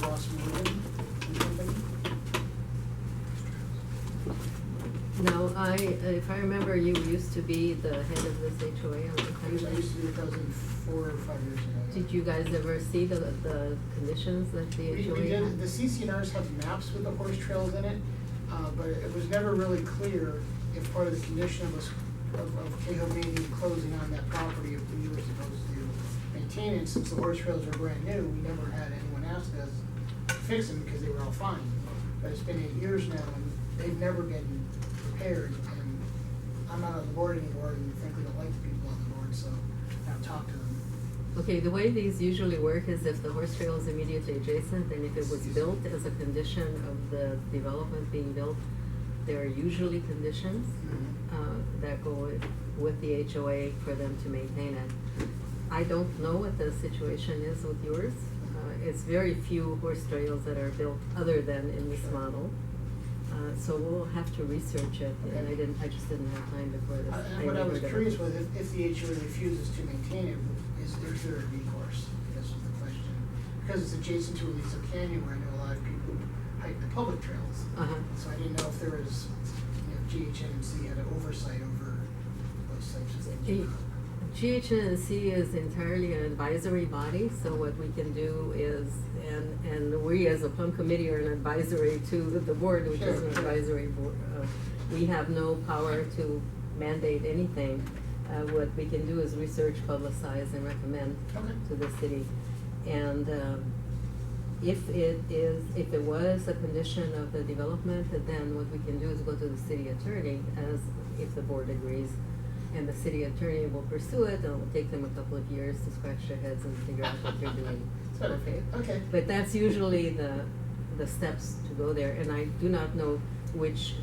Ross Morgan and company. No, if I remember, you used to be the head of this HOA on the I used to be with those 4 or 5 years ago. yeah. Did you guys ever see the conditions that the We HOA did, had? the CCNRs have maps with the horse trails in it, but it was never really clear if part of the condition of Cahill maybe closing on that property, if we were supposed to maintain it, since the horse trails are brand new, we never had anyone ask us to fix them because they were all fine. But it's been 8 years now, and they've never been repaired, and I'm not on the board anymore, and frankly don't like the people on the board, so I haven't talked to them. Okay, the way these usually work is if the horse trail is immediately adjacent, and if it was built as a condition of the development being built, there are usually conditions that go with the HOA for them to maintain it. I don't know what the situation is with yours. It's very few horse trails that are built other than in this model. So we'll have to research it, and Okay. I just didn't have time before this. And what I was curious was, if the HOA refuses to maintain it, is there a recourse? I guess was the question. Because it's adjacent to Aliso Canyon, where I know a lot of people hike the public trails. Uh-huh. So I didn't know if there was, GHNNC had an oversight over those types of things. GHNNC is entirely an advisory body, so what we can do is, and we as a plum committee are an advisory to the board, which is an Sure. advisory board. We have no power to mandate anything. What we can do is research, publicize, and recommend Okay. to the city. And if it was a condition of the development, then what we can do is go to the city attorney, as if the board agrees. And the city attorney will pursue it, and it will take them a couple of years to scratch their heads and figure out what they're doing. Okay. But that's usually the steps to go there, and I do not know which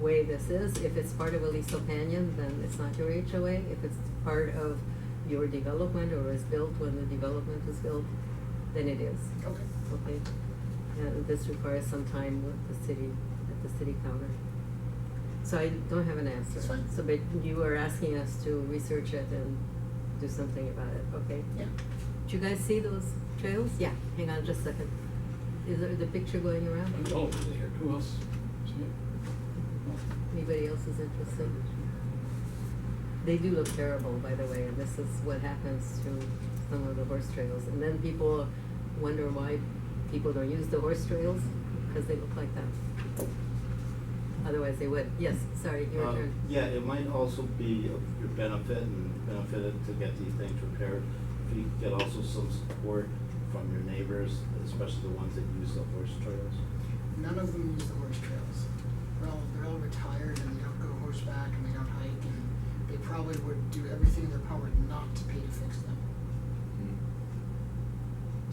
way this is. If it's part of Aliso Canyon, then it's not your HOA. If it's part of your development or is built when the development was built, then it is. Okay. Okay? And this requires some time with the city, at the city counter. So I don't have an answer. That's fine. So, but you are asking us to research it and do something about it, okay? Yeah. Did you guys see those trails? Yeah, hang on just a second. Is there the picture going around? Oh, here, who else? See it? Anybody else is interested? They do look terrible, by the way, and this is what happens to some of the horse trails. And then people wonder why people don't use the horse trails, because they look like that. Otherwise they would. Yes, sorry, your turn. Yeah, it might also be of your benefit and benefited to get these things repaired. If you get also some support from your neighbors, especially the ones that use the horse trails. None of them use the horse trails. They're all retired, and they don't go horseback, and they don't hike, and they probably would do everything in their power not to pay to fix them.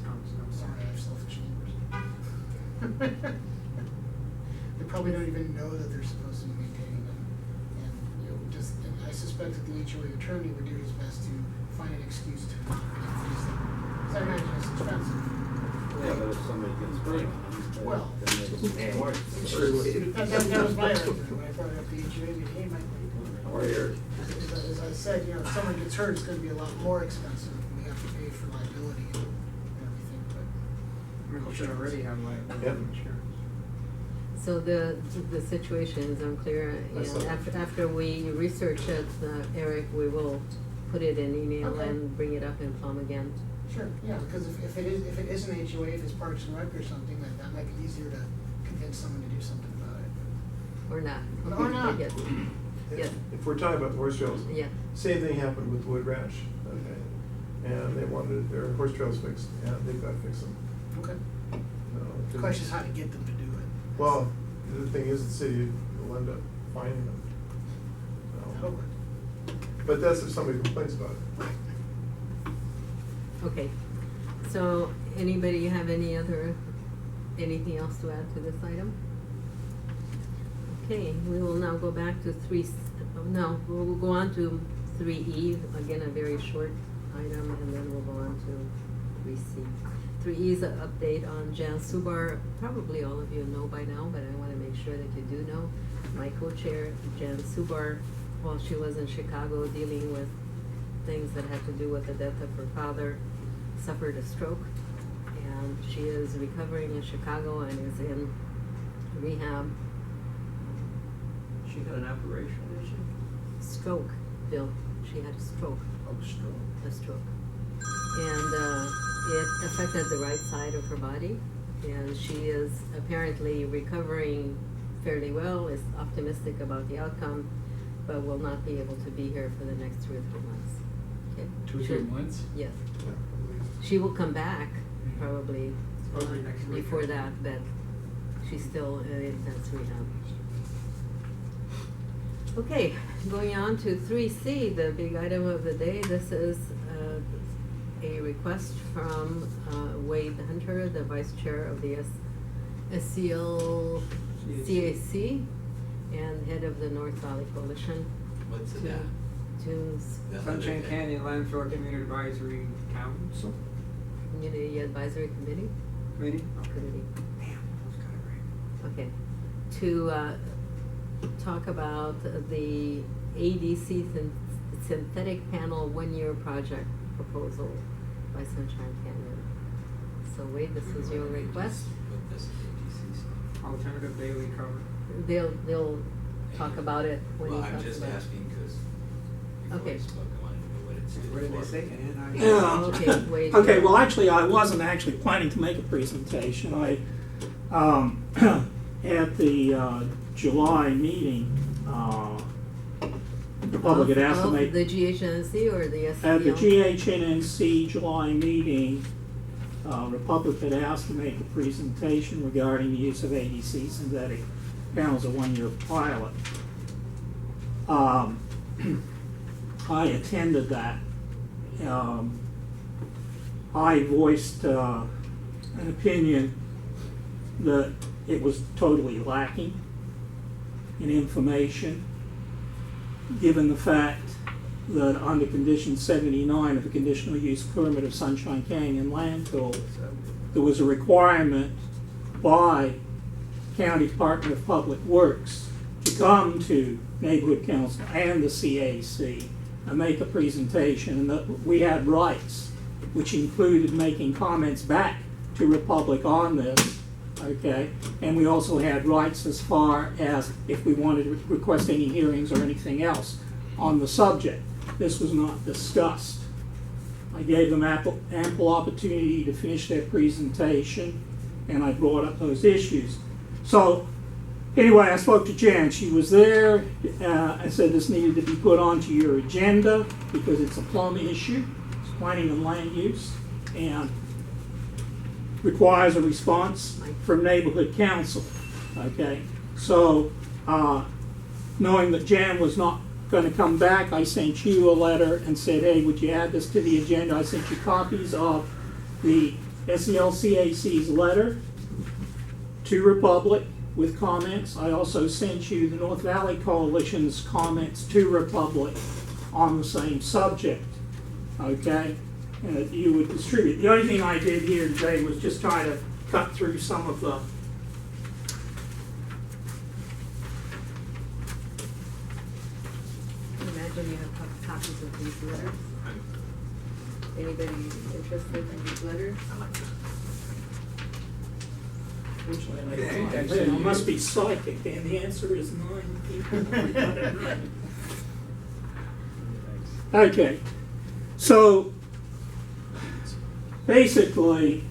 I'm sorry, I have selfish neighbors. They probably don't even know that they're supposed to be maintaining them. And, and I suspect that the HOA attorney would do his best to find an excuse to not fix them. Because I imagine it's expensive. Yeah, but if somebody gets burned on them, Well, then it's more. That was my argument when I brought it up to the HOA, hey, Mike, Or here. as I said, if someone gets hurt, it's gonna be a lot more expensive. We have to pay for liability and everything, but. We should already have liability Yep. insurance. So the situation is unclear, That's and okay. after we research it, Eric, we will put it in email Okay. and bring it up in Plum again. Sure, yeah, because if it is an HOA, if it's Parks and Rec or something, that might be easier to convince someone to do something about it. Or not. Or not. Yes. Yes. If we're talking about horse trails, Yeah. same thing happened with Wood Ranch, okay? And they wanted their horse trails fixed, and they've got to fix them. Okay. No, The question is how to get them to do it. Well, the thing is, the city will end up finding them. That'll No. work. But that's if somebody complains about it. Right. Okay, so anybody have anything else to add to this item? Okay, we will now go back to we'll go on to 3E, again, a very short item, and then we'll go on to 3C. 3E is an update on Jan Subar. Probably all of you know by now, but I want to make sure that you do know. My co-chair, Jan Subar, while she was in Chicago dealing with things that had to do with the death of her father, suffered a stroke, She is recovering in Chicago and is in rehab. She got an operation, did she? Stroke, Bill. She had a stroke. Oh, stroke. A stroke. And it affected the right side of her body. And she is apparently recovering fairly well, is optimistic about the outcome, but will not be able to be here for the next 2 or 3 months. Okay. 2 or 3 months? Yes. Yeah, I believe. She will come back probably Probably next week. before that, but she's still in intense rehab. Okay, going on to 3C, the big item of the day. This is a request from Wade Hunter, the vice chair of the SCL CAC and head of the North Valley Coalition. What's it to- at? To Sunshine Canyon Landfill Community Advisory Council Community Advisory Committee. Committee? Committee. Damn, that was kind of great. Okay, to talk about the ADC synthetic panel 1-year project proposal by Sunshine Canyon. So Wade, this is your request. What this ADC stuff? Alternative daily cover. They'll talk about it when he Well, talks about I'm it. just asking because before Okay. I spoke, I wanted to know what it's. What did they say? Yeah. Okay, Wade. Okay, well, actually, I wasn't actually planning to make a presentation. I, at the July meeting, the public had asked to Of make, the GHNNC or the SCL? at the GHNNC July meeting, Republic had asked to make a presentation regarding the use of ADC synthetic panels, a 1-year pilot. I attended that. I voiced an opinion that it was totally lacking in information, given the fact that under condition 79 of the conditional use permit of Sunshine Canyon Landfill, there was a requirement by County Department of Public Works to come to Neighborhood Council and the CAC and make a presentation, and that we had rights, which included making comments back to Republic on this, okay? And we also had rights as far as if we wanted to request any hearings or anything else on the subject. This was not discussed. I gave them ample opportunity to finish their presentation, and I brought up those issues. So anyway, I spoke to Jan. She was there. I said this needed to be put onto your agenda because it's a plum issue. It's planning and land use and requires a response from neighborhood council. Okay, so knowing that Jan was not going to come back, I sent you a letter and said, hey, would you add this to the agenda? I sent you copies of the SELCAC's letter to Republic with comments. I also sent you the North Valley Coalition's comments to Republic on the same subject, okay? And that you would distribute. The only thing I did here today was just try to cut through some of the Imagine you have copies of these letters. Anybody interested in these letters? I must be psychic, and the answer is 9 people. Okay, so basically,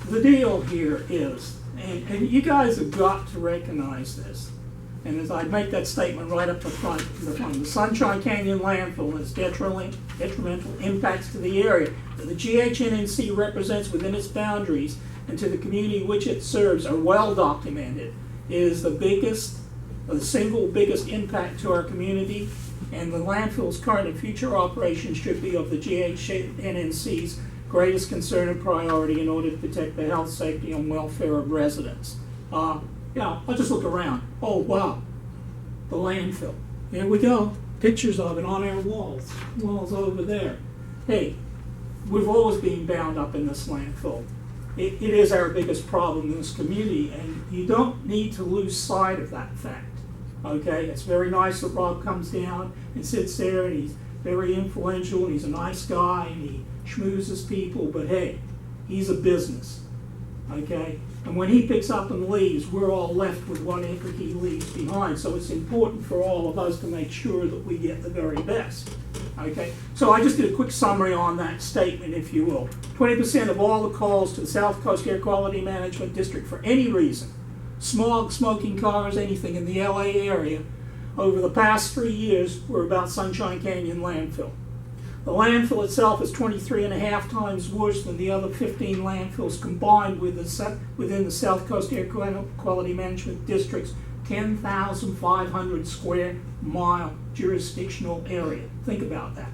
the deal here is, and you guys have got to recognize this, and as I make that statement right up the front, the Sunshine Canyon Landfill and its detrimental impacts to the area that the GHNNC represents within its boundaries and to the community which it serves are well documented. It is the single biggest impact to our community, and the landfill's current and future operations should be of the GHNNC's greatest concern and priority in order to protect the health, safety, and welfare of residents. Yeah, I'll just look around. Oh, wow, the landfill. There we go. Pictures of it on our walls over there. Hey, we've always been bound up in this landfill. It is our biggest problem in this community, and you don't need to lose sight of that fact. Okay, it's very nice that Rob comes down and sits there, and he's very influential, and he's a nice guy, and he schmoozes people, but hey, He's a business, okay? And when he picks up and leaves, we're all left with whatever he leaves behind. So it's important for all of us to make sure that we get the very best, okay? So I just did a quick summary on that statement, if you will. 20% of all the calls to the South Coast Air Quality Management District for any reason, smog, smoking cars, anything in the LA area, over the past 3 years were about Sunshine Canyon landfill. The landfill itself is 23.5 times worse than the other 15 landfills combined within the South Coast Air Quality Management District's 10,500 square mile jurisdictional area. Think about that.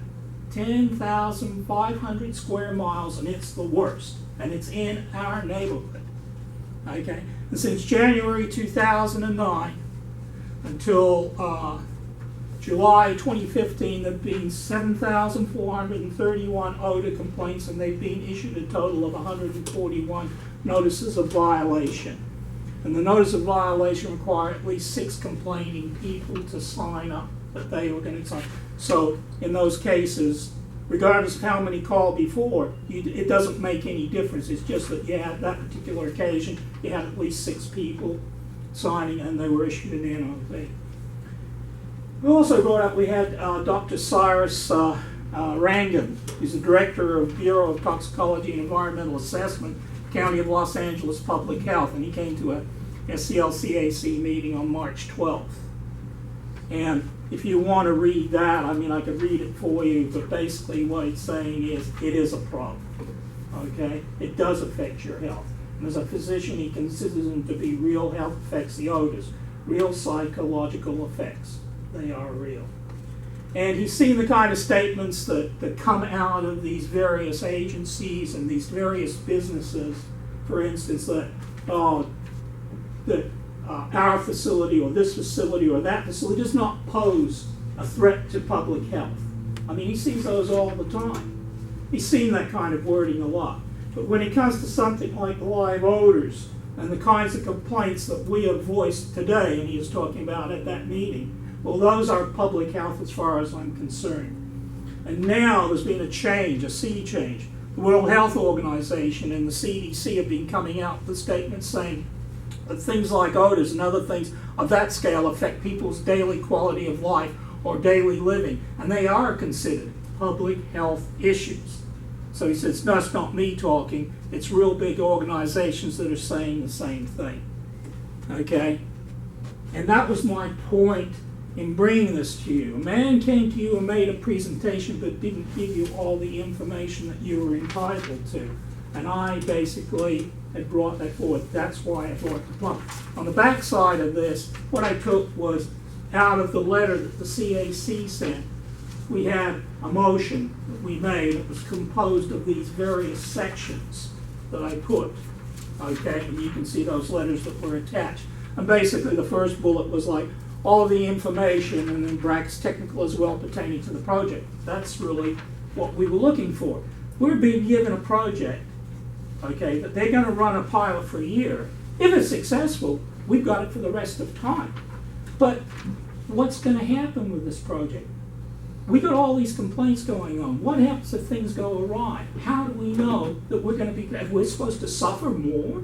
10,500 square miles, and it's the worst. And it's in our neighborhood. Okay? And since January 2009 until July 2015, there have been 7,431 odor complaints, and they've been issued a total of 141 notices of violation. And the notice of violation require at least 6 complaining people to sign up that they were going to sign. So in those cases, regardless of how many called before, it doesn't make any difference. It's just that you had that particular occasion, you had at least 6 people signing, and they were issued an NOV. We also brought up, we had Dr. Cyrus Rangan, who's the director of Bureau of Toxicology and Environmental Assessment, County of Los Angeles Public Health, and he came to a SCLCAC meeting on March 12th. And if you want to read that, I mean, I could read it for you, but basically what it's saying is it is a problem, okay? It does affect your health. And as a physician, he considers them to be real health effects, the odors, real psychological effects. They are real. And he's seen the kind of statements that come out of these various agencies and these various businesses, for instance, that our facility or this facility or that facility does not pose a threat to public health. I mean, he sees those all the time. He's seen that kind of wording a lot. But when it comes to something like live odors and the kinds of complaints that we have voiced today, and he was talking about at that meeting, well, those are public health as far as I'm concerned. And now there's been a change, a sea change. The World Health Organization and the CDC have been coming out with statements saying that things like odors and other things of that scale affect people's daily quality of life or daily living, and they are considered public health issues. So he says, no, it's not me talking, it's real big organizations that are saying the same thing. Okay? And that was my point in bringing this to you. A man came to you and made a presentation but didn't give you all the information that you were entitled to. And I basically had brought that forward. That's why I brought the plum. On the back side of this, what I took was out of the letter that the CAC sent, we had a motion that we made. It was composed of these various sections that I put. Okay, and you can see those letters that were attached. And basically the first bullet was like, all of the information, and then brackets technical as well pertaining to the project. That's really what we were looking for. We're being given a project, okay, that they're going to run a pilot for a year. If it's successful, we've got it for the rest of time. But what's going to happen with this project? We got all these complaints going on. What happens if things go awry? How do we know that we're going to be, we're supposed to suffer more?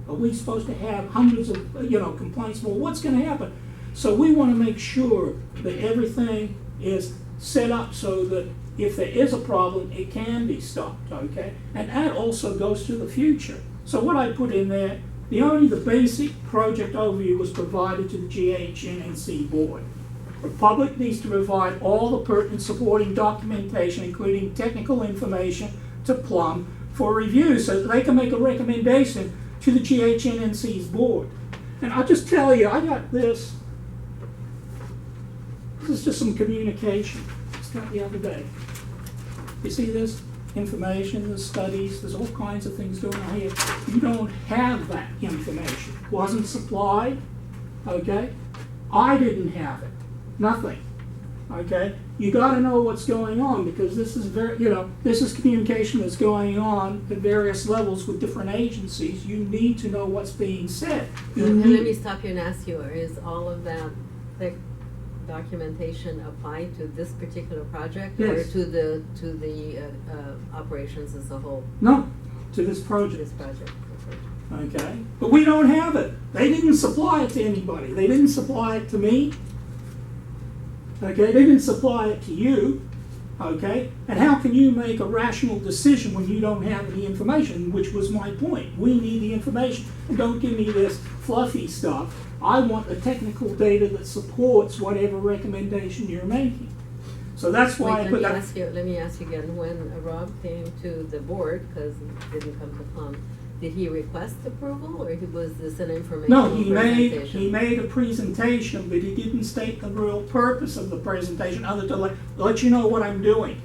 Are we supposed to have hundreds of, complaints more? What's going to happen? So we want to make sure that everything is set up so that if there is a problem, it can be stopped, okay? And that also goes to the future. So what I put in there, the basic project overview was provided to the GHNNC board. The public needs to provide all the pertinent supporting documentation, including technical information, to Plum for review so that they can make a recommendation to the GHNNC's board. And I'll just tell you, I got this. This is just some communication. It's got the other day. You see this? Information, the studies, there's all kinds of things going on here. You don't have that information. It wasn't supplied, okay? I didn't have it. Nothing, okay? You gotta know what's going on because this is this is communication that's going on at various levels with different agencies. You need to know what's being said. And let me stop you and ask you, is all of that documentation apply to this particular project? Yes. Or to the operations as a whole? No, to this This project. project. Okay? But we don't have it. They didn't supply it to anybody. They didn't supply it to me. Okay? They didn't supply it to you. Okay? And how can you make a rational decision when you don't have any information, which was my point. We need the information. And don't give me this fluffy stuff. I want the technical data that supports whatever recommendation you're making. So that's why I Wait, put let me that. ask you again, when Rob came to the board, because it didn't come to Plum, did he request approval, or was this an informational No, presentation? he made a presentation, but he didn't state the real purpose of the presentation other than let you know what I'm doing.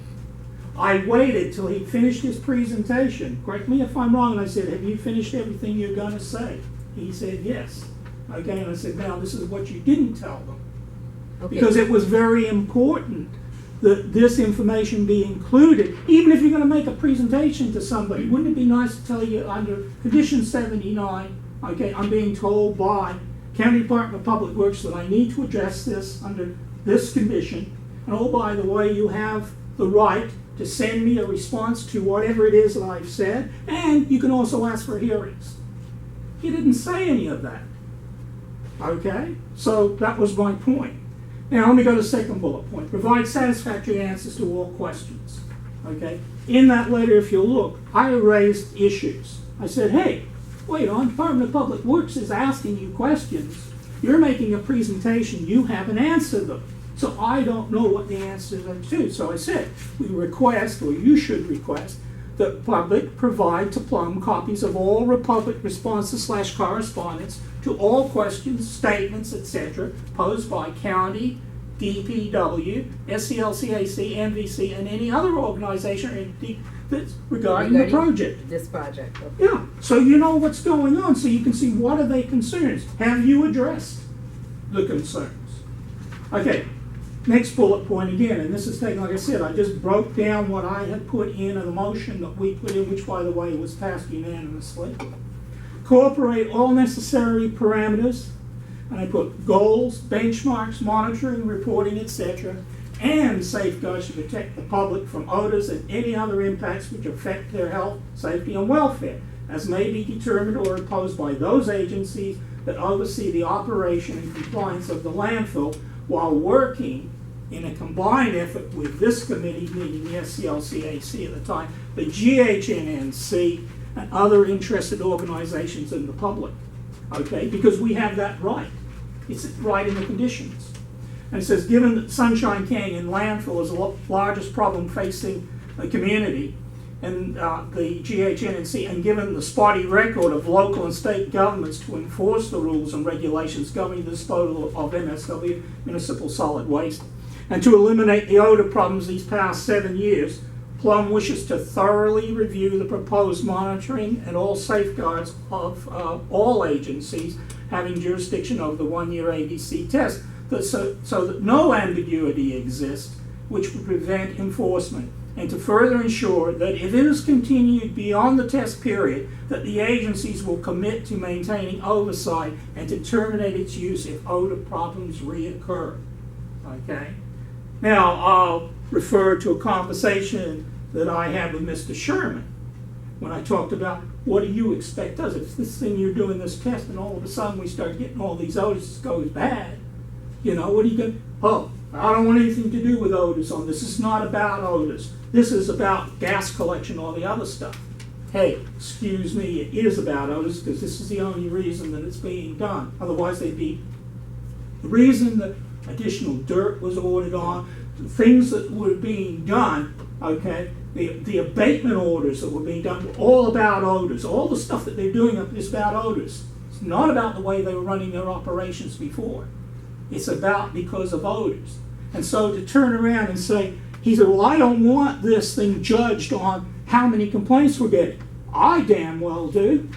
I waited till he finished his presentation. Correct me if I'm wrong. And I said, have you finished everything you're going to say? He said, yes. Okay, and I said, now this is what you didn't tell them. Okay. Because it was very important that this information be included, even if you're going to make a presentation to somebody. Wouldn't it be nice to tell you under condition 79, okay, I'm being told by County Department of Public Works that I need to address this under this condition, and oh, by the way, you have the right to send me a response to whatever it is that I've said, and you can also ask for hearings. He didn't say any of that. Okay? So that was my point. Now let me go to the second bullet point. Provide satisfactory answers to all questions. Okay? In that letter, if you look, I raised issues. I said, hey, wait on, Department of Public Works is asking you questions. You're making a presentation, you haven't answered them. So I don't know what the answers are to. So I said, we request, or you should request, that public provide to Plum copies of all Republic responses / correspondence to all questions, statements, etc. posed by county, DPW, SCLCAC, MVC, and any other organization or entity that's regarding the project. This project, okay. Yeah, so you know what's going on, so you can see what are they concerns. Have you addressed the concerns? Okay, next bullet point again, and this is taken, like I said, I just broke down what I had put in the motion that we put in, which by the way was passed unanimously. Incorporate all necessary parameters, and I put goals, benchmarks, monitoring, reporting, etc., and safeguards to protect the public from odors and any other impacts which affect their health, safety, and welfare, as may be determined or imposed by those agencies that oversee the operation and compliance of the landfill while working in a combined effort with this committee, meaning the SCLCAC at the time, the GHNNC, and other interested organizations in the public. Okay, because we have that right. It's right in the conditions. And it says, given that Sunshine Canyon landfill is the largest problem facing the community and the GHNNC, and given the spotty record of local and state governments to enforce the rules and regulations governing the disposal of MSW, municipal solid waste, and to eliminate the odor problems these past 7 years, Plum wishes to thoroughly review the proposed monitoring and all safeguards of all agencies having jurisdiction over the one-year ABC test, so that no ambiguity exists which would prevent enforcement, and to further ensure that if it is continued beyond the test period, that the agencies will commit to maintaining oversight and to terminate its use if odor problems reoccur. Okay? Now, I'll refer to a conversation that I had with Mr. Sherman when I talked about what do you expect us? If this thing you're doing this test and all of a sudden we start getting all these odors, it goes bad, you know, what are you going? Oh, I don't want anything to do with odors on this. This is not about odors. This is about gas collection, all the other stuff. Hey, excuse me, it is about odors because this is the only reason that it's being done. Otherwise, they'd be the reason that additional dirt was ordered on, the things that were being done, okay, the abatement orders that were being done were all about odors. All the stuff that they're doing is about odors. It's not about the way they were running their operations before. It's about because of odors. And so to turn around and say, he said, well, I don't want this thing judged on how many complaints we're getting. I damn well do.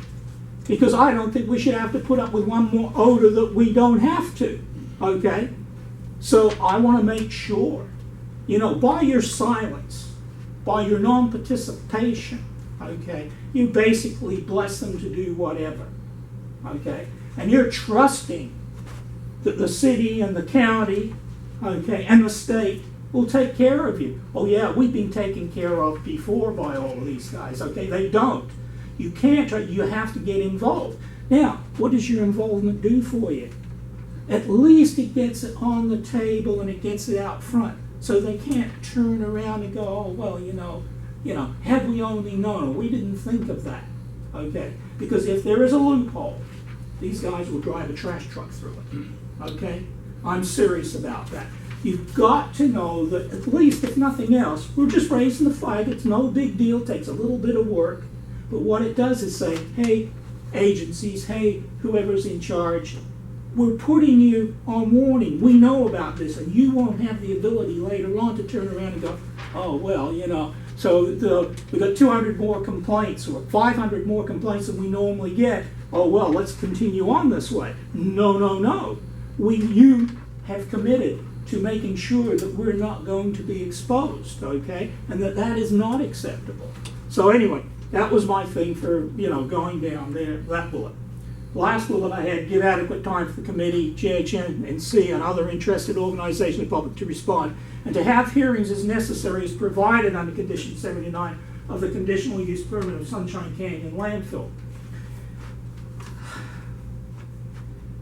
Because I don't think we should have to put up with one more odor that we don't have to. Okay? So I want to make sure, you know, by your silence, by your non-participation, okay, you basically bless them to do whatever. Okay? And you're trusting that the city and the county, okay, and the state will take care of you. Oh yeah, we've been taken care of before by all of these guys, okay? They don't. You can't, you have to get involved. Now, what does your involvement do for you? At least it gets it on the table and it gets it out front, so they can't turn around and go, oh, well, you know, had we only known, we didn't think of that, okay? Because if there is a loophole, these guys will drive a trash truck through it, okay? I'm serious about that. You've got to know that at least, if nothing else, we're just raising the flag. It's no big deal, takes a little bit of work, but what it does is say, hey, agencies, hey, whoever's in charge, we're putting you on warning. We know about this, and you won't have the ability later on to turn around and go, oh, well, you know, so we got 200 more complaints or 500 more complaints than we normally get. Oh, well, let's continue on this way. No, no, no. You have committed to making sure that we're not going to be exposed, okay? And that is not acceptable. So anyway, that was my thing for, going down there, that bullet. Last bullet I had, give adequate time for the committee, GHNNC, and other interested organizations and public to respond, and to have hearings as necessary as provided under Condition 79 of the conditional use permit of Sunshine Canyon Landfill.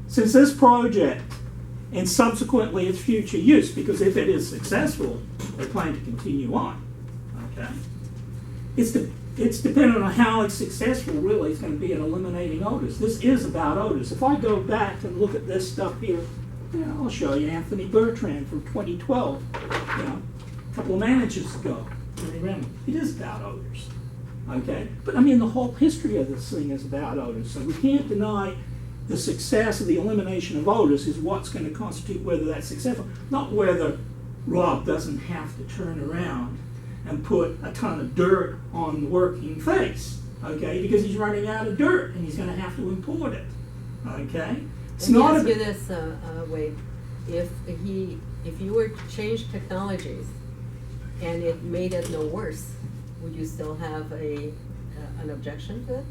Since this project and subsequently its future use, because if it is successful, they plan to continue on, okay? It's dependent on how it's successful, really. It's going to be at eliminating odors. This is about odors. If I go back and look at this stuff here, I'll show you Anthony Bertrand from 2012, a couple of managers ago. It is about odors, okay? But I mean, the whole history of this thing is about odors, so we can't deny the success of the elimination of odors is what's going to constitute whether that's successful, not whether Rob doesn't have to turn around and put a ton of dirt on the working face, okay? Because he's running out of dirt and he's going to have to import it, okay? It's Let me not ask you this, Wade. If you were to change technologies and it made it no worse, would you still have an objection to it?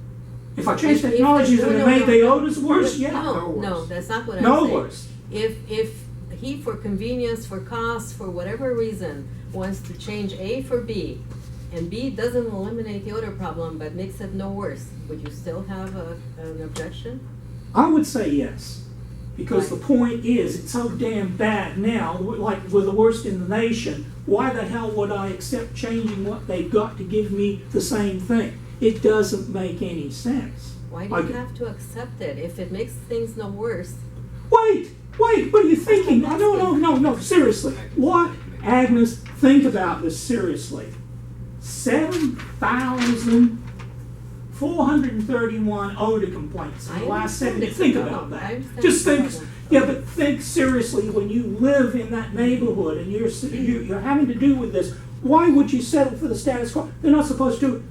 if I change technologies and it made the odors worse, yeah. No, that's not what I'm No saying. worse. If he, for convenience, for cost, for whatever reason, wants to change A for B, and B doesn't eliminate the odor problem but makes it no worse, would you still have an objection? I would say yes, because Right. the point is, it's so damn bad now, like we're the worst in the nation. Why the hell would I accept changing what they've got to give me the same thing? It doesn't make any sense. Why do you have to accept it? If it makes things no worse, Wait, what are you thinking? No, seriously. What? Agnes, think about this seriously. 7,431 odor complaints in the last 7 years. Think about that. Just think, but think seriously when you live in that neighborhood and you're having to do with this. Why would you settle for the status quo? They're not supposed to.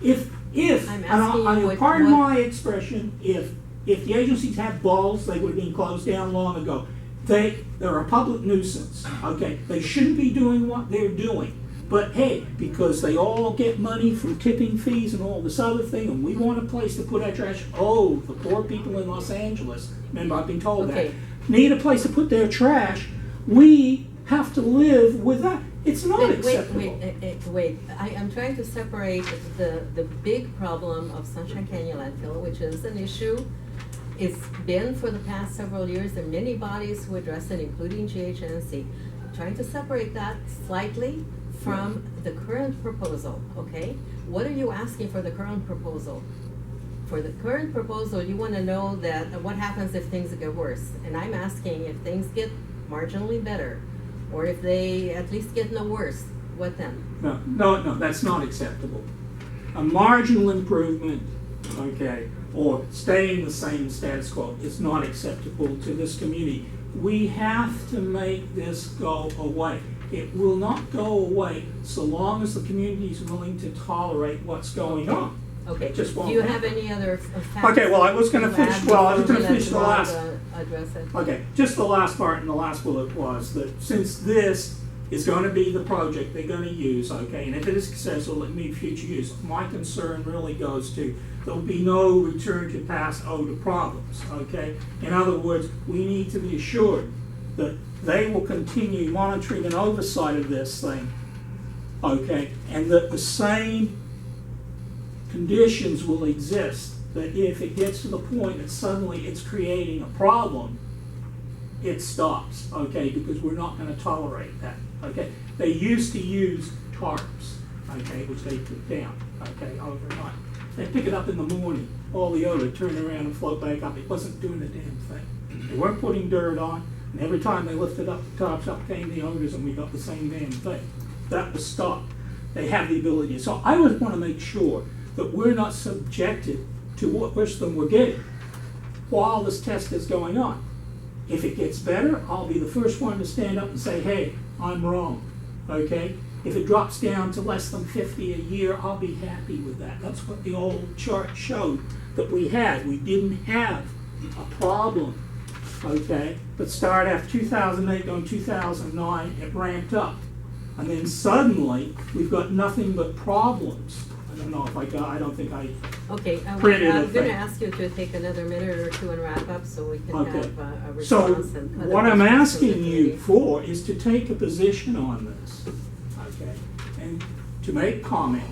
If I'm asking you pardon what- my expression, if the agencies had balls, they would have been closed down long ago. They're a public nuisance, okay? They shouldn't be doing what they're doing. But hey, because they all get money from tipping fees and all this other thing, and we want a place to put our trash. Oh, the poor people in Los Angeles, remember I've been told Okay. that, need a place to put their trash. We have to live with that. It's not acceptable. Wait. I'm trying to separate the big problem of Sunshine Canyon Landfill, which is an issue. It's been for the past several years. There are many bodies who address it, including GHNNC. I'm trying to separate that slightly from the current proposal, okay? What are you asking for the current proposal? For the current proposal, you want to know that what happens if things get worse. And I'm asking if things get marginally better, or if they at least get no worse, what then? No, that's not acceptable. A marginal improvement, okay, or staying the same status quo is not acceptable to this community. We have to make this go away. It will not go away so long as the community is willing to tolerate what's going on. Okay, It just won't do you have happen. any other facts? Okay, well, I was going to to finish. add Well, I was before going to we finish the let Rob, last. address it. Okay, just the last part in the last bullet was that since this is going to be the project they're going to use, okay, and if it is successful, it means future use. My concern really goes to there will be no return to past odor problems, okay? In other words, we need to be assured that they will continue monitoring and oversight of this thing, okay, and that the same conditions will exist that if it gets to the point that suddenly it's creating a problem, it stops, okay, because we're not gonna tolerate that, okay? They used to use tarps, okay, which they took down, okay, overnight. They pick it up in the morning, all the odor, turn around and float back up. It wasn't doing a damn thing. They weren't putting dirt on, and every time they lifted up the tops, up came the odors, and we got the same damn thing. That was stopped. They have the ability. So I would want to make sure that we're not subjected to what worse than we're getting while this test is going on. If it gets better, I'll be the first one to stand up and say, hey, I'm wrong, okay? If it drops down to less than 50 a year, I'll be happy with that. That's what the old chart showed that we had. We didn't have a problem, okay? But start after 2008, going 2009, it ramped up. And then suddenly, we've got nothing but problems. I don't know if I don't think I Okay, printed a I'm gonna thing. ask you to take another minute or two and wrap up so we can Okay. have a So response and other what I'm questions from the asking you committee. for is to take a position on this, okay? And to make comment,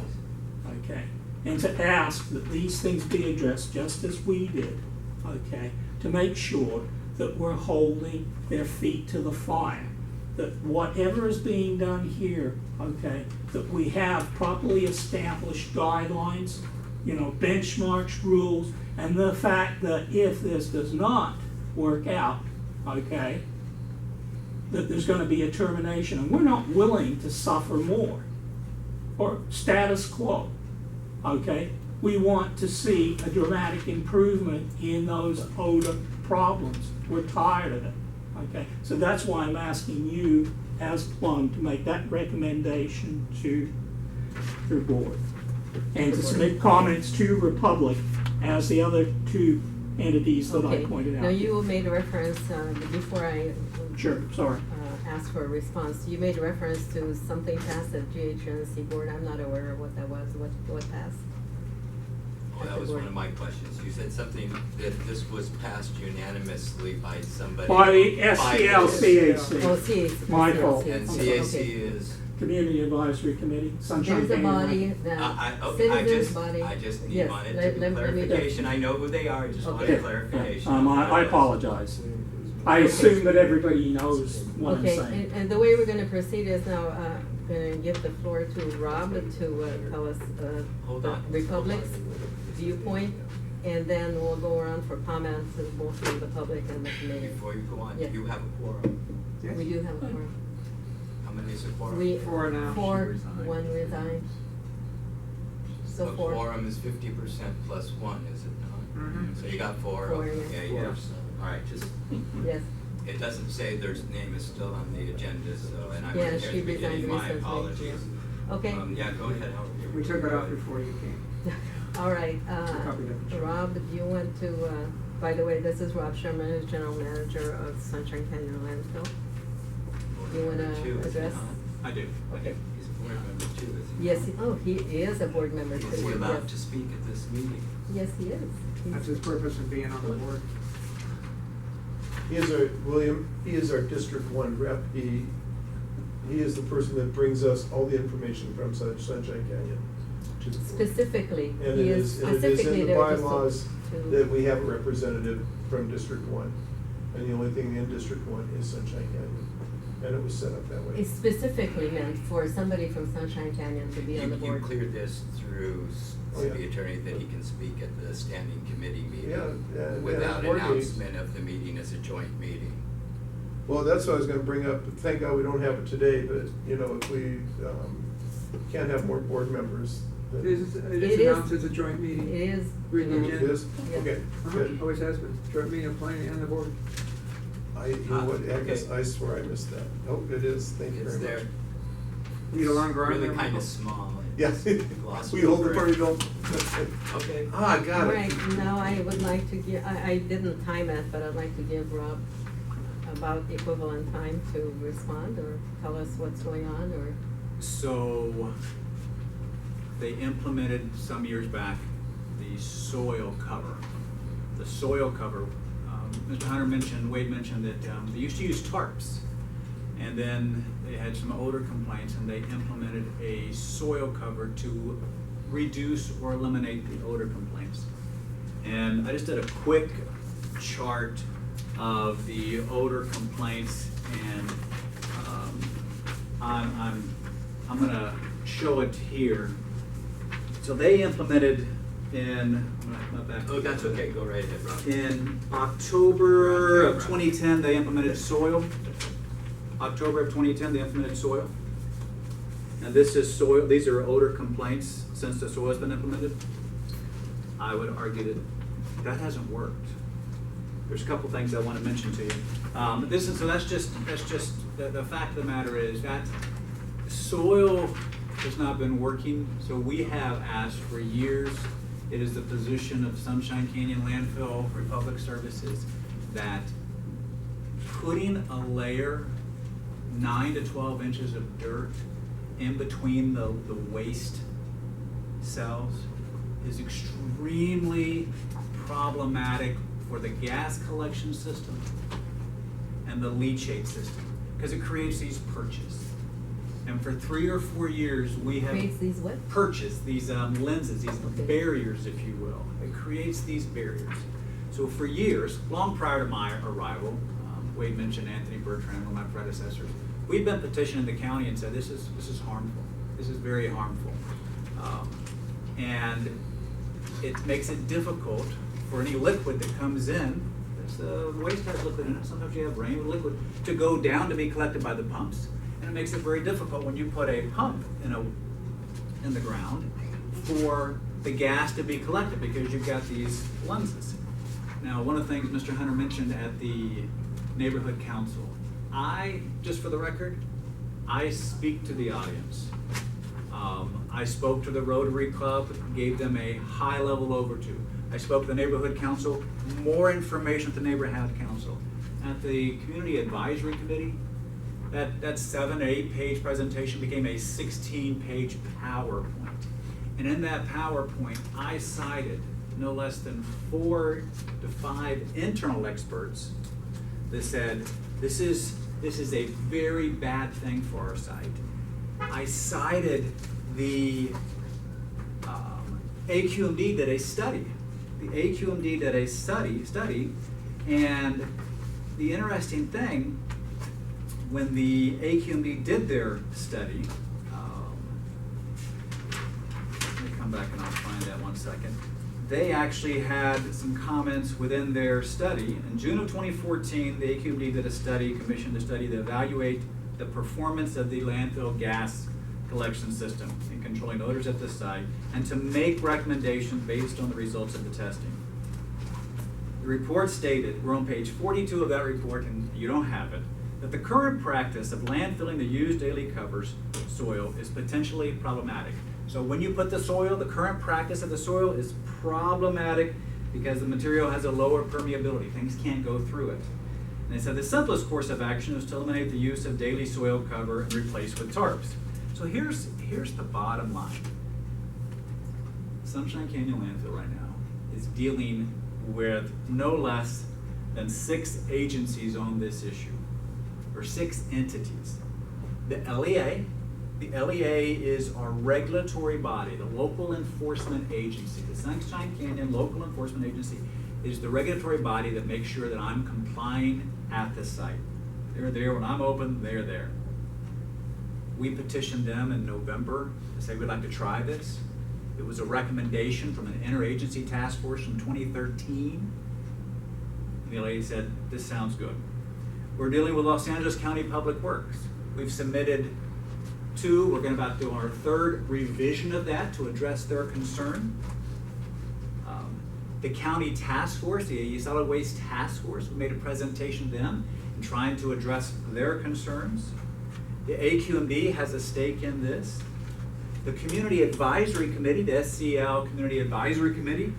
okay? And to ask that these things be addressed just as we did, okay? To make sure that we're holding their feet to the fire. That whatever is being done here, okay, that we have properly established guidelines, you know, benchmarks, rules, and the fact that if this does not work out, okay, that there's going to be a termination, and we're not willing to suffer more or status quo, okay? We want to see a dramatic improvement in those odor problems. We're tired of it, okay? So that's why I'm asking you as Plum to make that recommendation to your board and to submit comments to Republic as the other two entities that I Okay. pointed out. Now, you made a reference, before I Sure, sorry. asked for a response, you made a reference to something passed at GHNNC board. I'm not aware of what that was. What passed? Oh, that was one of my questions. You said something that this was passed unanimously by somebody. By the Oh, SCLCAC, CAC. My fault. And Okay. CAC is, Community Advisory Committee, Sunshine There's a Canyon body Land. that, okay, citizens body. I just Yes, wanted let me- clarification. I know who they are, I just Okay. wanted clarification. I apologize. I assume that everybody knows what I'm Okay, saying. and the way we're gonna proceed is now, gonna give the floor to Rob to tell us Hold the on. Republic's viewpoint, and then we'll go around for comments both from the public and the committee. Before you go on, Yeah. do you have a quorum? Yes. We do have a quorum. How many is a quorum? We, Four now. four, She resigned. one resigned. So A four. quorum is 50% plus one, is it not? Mhm. So you got four. Four, Okay, yeah. yeah. Four. All right, just, Yes, it doesn't say their name is still on the agenda, so, and I yeah, was here she at the beginning, resigned my recently. apologies. Okay. Yeah, go ahead, Howard. We took it off before you came. All right, Copy that. Rob, do you want to, by the way, this is Rob Sherman, who's General Manager of Sunshine Canyon Landfill. You wanna Two, is he address? not? I do. Okay, he's a board member too, is he? Yes, he is a board member too. Is he allowed yes. to speak at this meeting? Yes, he is. That's his purpose of being on the board. He is our, William, he is our District One rep. He is the person that brings us all the information from Sunshine Canyon. to the board. Specifically, And he it is is, and it is specifically in the there to bylaws to- that we have a representative from District One. And the only thing in District One is Sunshine Canyon. And it was set up that way. It's specifically meant for somebody from Sunshine Canyon to be on the You board. cleared this through Oh, yeah. city attorney that he can speak at the standing committee meeting Yeah, without board meetings. announcement of the meeting as a joint meeting. Well, that's what I was gonna bring up. Thank God we don't have it today, but, you know, if we, can't have more board members. then- It is It is. announced as a joint meeting. It is. Read the It agenda. is? Yeah. Okay, Uh-huh. good. Always has been, joint meeting of planning and the board. You know what, I guess, Okay. I swear I missed that. Oh, it is, thank you It's very there. much. Need a longer arm Really there, kind Michael? of small. Yes, Glossed we hold the over party, it. don't. Okay. Ah, got it. Right, now I would like to give, I didn't time it, but I'd like to give Rob about the equivalent time to respond or tell us what's going on or. So, they implemented some years back the soil cover. The soil cover, Mr. Hunter mentioned, Wade mentioned that they used to use tarps. And then they had some odor complaints and they implemented a soil cover to reduce or eliminate the odor complaints. And I just did a quick chart of the odor complaints, and I'm gonna show it here. So they implemented in, Oh, that's okay, go right ahead, Rob. in October of 2010, they implemented soil. October of 2010, they implemented soil. And this is soil, these are odor complaints since the soil has been implemented. I would argue that that hasn't worked. There's a couple things I want to mention to you. That's just the fact of the matter is that soil has not been working. So we have asked for years. It is the position of Sunshine Canyon Landfill for Public Services that putting a layer 9 to 12 inches of dirt in between the waste cells is extremely problematic for the gas collection system and the leachate system, because it creates these perches. And for 3 or 4 years, we have Creates these what? perches, these lenses, these Okay. barriers, if you will. It creates these barriers. So for years, long prior to my arrival, Wade mentioned Anthony Bertrand, one of my predecessors, we've been petitioning the county and said, this is harmful. This is very harmful. And it makes it difficult for any liquid that comes in, the waste has liquid in it, sometimes you have rain with liquid, to go down to be collected by the pumps. And it makes it very difficult when you put a pump in the ground for the gas to be collected, because you've got these lenses. Now, one of the things Mr. Hunter mentioned at the neighborhood council, just for the record, I speak to the audience. I spoke to the Rotary Club, gave them a high-level overview. I spoke to the neighborhood council, more information at the neighborhood council. At the community advisory committee, that 7 to 8 page presentation became a 16-page PowerPoint. And in that PowerPoint, I cited no less than 4 to 5 internal experts that said, this is a very bad thing for our site. I cited the AQMD did a study. The AQMD did a study, and the interesting thing, when the AQMD did their study, let me come back and I'll find that 1 second. They actually had some comments within their study. In June of 2014, the AQMD did a study, commissioned a study to evaluate the performance of the landfill gas collection system in controlling odors at the site, and to make recommendations based on the results of the testing. The report stated, we're on page 42 of that report, and you don't have it, that the current practice of landfilling the used daily covers soil is potentially problematic. So when you put the soil, the current practice of the soil is problematic because the material has a lower permeability. Things can't go through it. And they said the simplest course of action is to eliminate the use of daily soil cover and replace with tarps. So here's the bottom line. Sunshine Canyon Landfill right now is dealing with no less than 6 agencies on this issue, or 6 entities. The LEA is our regulatory body, the local enforcement agency. The Sunshine Canyon Local Enforcement Agency is the regulatory body that makes sure that I'm complying at the site. They're there when I'm open, they're there. We petitioned them in November to say we'd like to try this. It was a recommendation from an interagency task force from 2013. And the lady said, this sounds good. We're dealing with Los Angeles County Public Works. We've submitted 2, we're going to about do our 3rd revision of that to address their concern. The county task force, the solid waste task force, we made a presentation to them in trying to address their concerns. The AQMD has a stake in this. The Community Advisory Committee, the SCL Community Advisory Committee,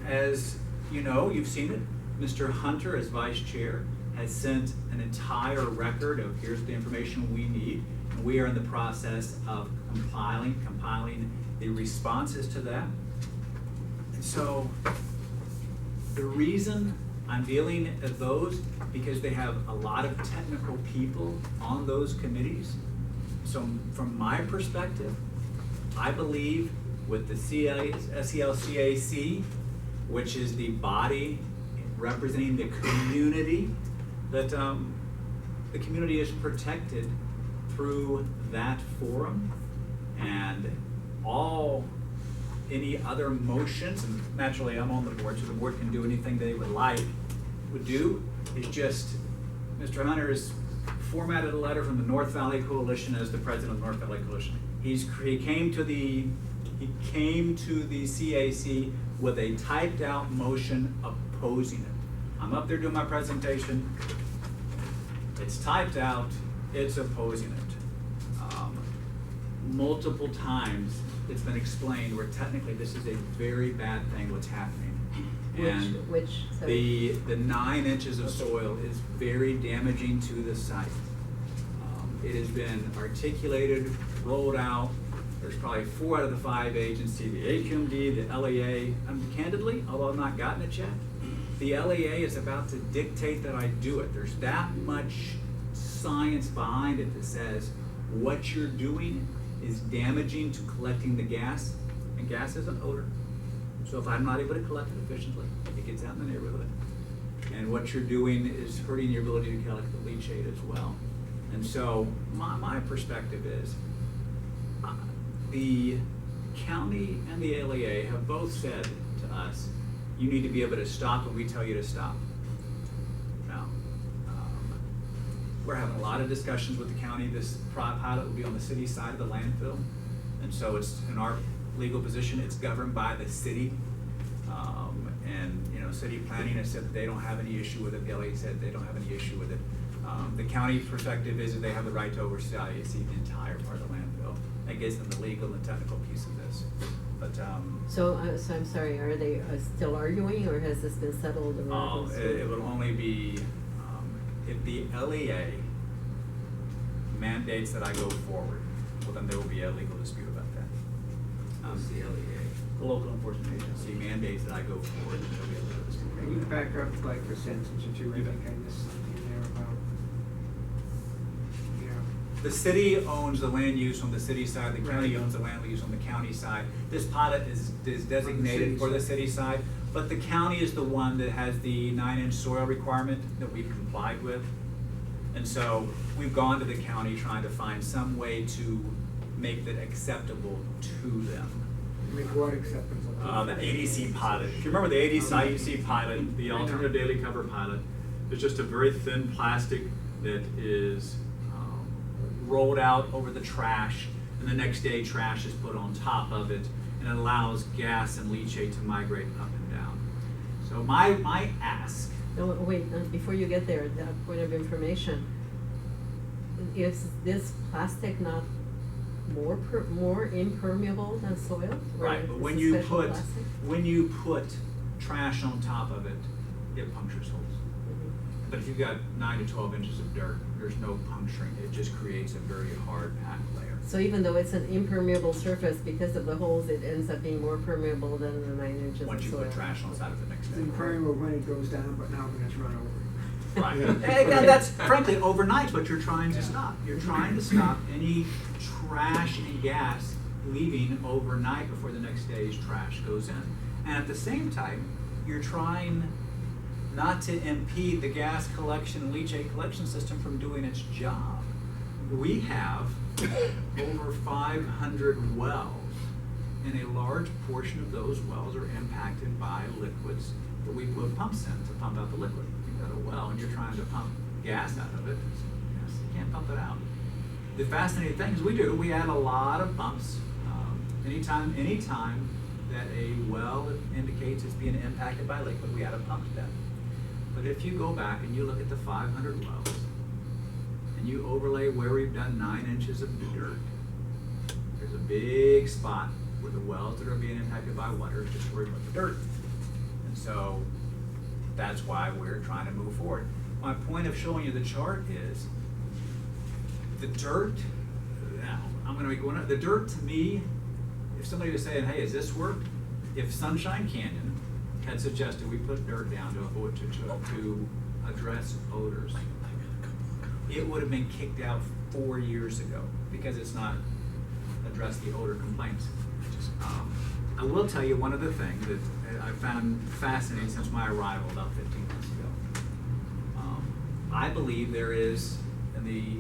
as you know, you've seen it, Mr. Hunter, as vice chair, has sent an entire record of here's the information we need. And we are in the process of compiling the responses to that. And so the reason I'm dealing at those, because they have a lot of technical people on those committees. So from my perspective, I believe with the SELCAC, which is the body representing the community, that the community is protected through that forum, and any other motions, and naturally I'm on the board, so the board can do anything they would do, is just, Mr. Hunter has formatted a letter from the North Valley Coalition as the president of the North Valley Coalition. He came to the CAC with a typed out motion opposing it. I'm up there doing my presentation. It's typed out, it's opposing it. Multiple times it's been explained where technically this is a very bad thing what's happening. And sorry? the 9 inches of soil is very damaging to the site. It has been articulated, rolled out. There's probably 4 out of the 5 agencies, the AQMD, the LEA. Candidly, although I've not gotten it yet, the LEA is about to dictate that I do it. There's that much science behind it that says what you're doing is damaging to collecting the gas, and gas is an odor. So if I'm not able to collect it efficiently, it gets out in the neighborhood. And what you're doing is hurting your ability to collect the leachate as well. And so my perspective is, the county and the LEA have both said to us, you need to be able to stop when we tell you to stop. Now, we're having a lot of discussions with the county. This pilot will be on the city side of the landfill. And so it's, in our legal position, it's governed by the city. And city planning has said that they don't have any issue with it. The LA said they don't have any issue with it. The county perspective is that they have the right to oversee the entire part of the landfill. That gives them the legal and technical piece of this. But So I'm sorry, are they still arguing, or has this been settled? it will only be if the LEA mandates that I go forward. Well, then there will be a legal dispute about that. Who's the LEA? The local enforcement agency mandates that I go forward, and there'll be a legal dispute. Can you back up like a sentence or two? I think I missed something there about, The city owns the land use on the city side, the county Right. owns the land use on the county side. This pilot is designated for the city side, but the county is the one that has the 9-inch soil requirement that we've complied with. And so we've gone to the county trying to find some way to make that acceptable to them. make what acceptable? The ADC pilot. If you remember the ADC pilot, the alternative daily cover pilot, it's just a very thin plastic that is rolled out over the trash, and the next day trash is put on top of it, and it allows gas and leachate to migrate up and down. So my ask. No, wait, before you get there, that point of information, is this plastic not more impermeable than soil? Or Right, but is when it you special put plastic? trash on top of it, it punctures holes. Mhm. But if you've got 9 to 12 inches of dirt, there's no puncturing. It just creates a very hard packed layer. So even though it's an impermeable surface, because of the holes, it ends up being more permeable than the 9 inches of soil. Once you put trash on side of the next It's day. impermeable when it goes down, but not when it's run over. Right. Yeah. And that's frankly overnight what you're trying to stop. You're trying to stop any trash and gas leaving overnight before the next day's trash goes in. And at the same time, you're trying not to impede the gas collection and leachate collection system from doing its job. We have over 500 wells, and a large portion of those wells are impacted by liquids that we put pumps in to pump out the liquid. You've got a well and you're trying to pump gas out of it, you can't pump it out. The fascinating thing is we add a lot of pumps. Anytime that a well indicates it's being impacted by liquid, we add a pump to that. But if you go back and you look at the 500 wells, and you overlay where we've done 9 inches of dirt, there's a big spot where the wells that are being impacted by water is just where we put the dirt. And so that's why we're trying to move forward. My point of showing you the chart is the dirt. Now, I'm going to make one. The dirt to me, if somebody was saying, "Hey, is this work?" If Sunshine Canyon had suggested we put dirt down to avoid to address odors, it would have been kicked out 4 years ago because it's not addressed the odor complaints. I will tell you one other thing that I found fascinating since my arrival about 15 months ago. I believe there is in the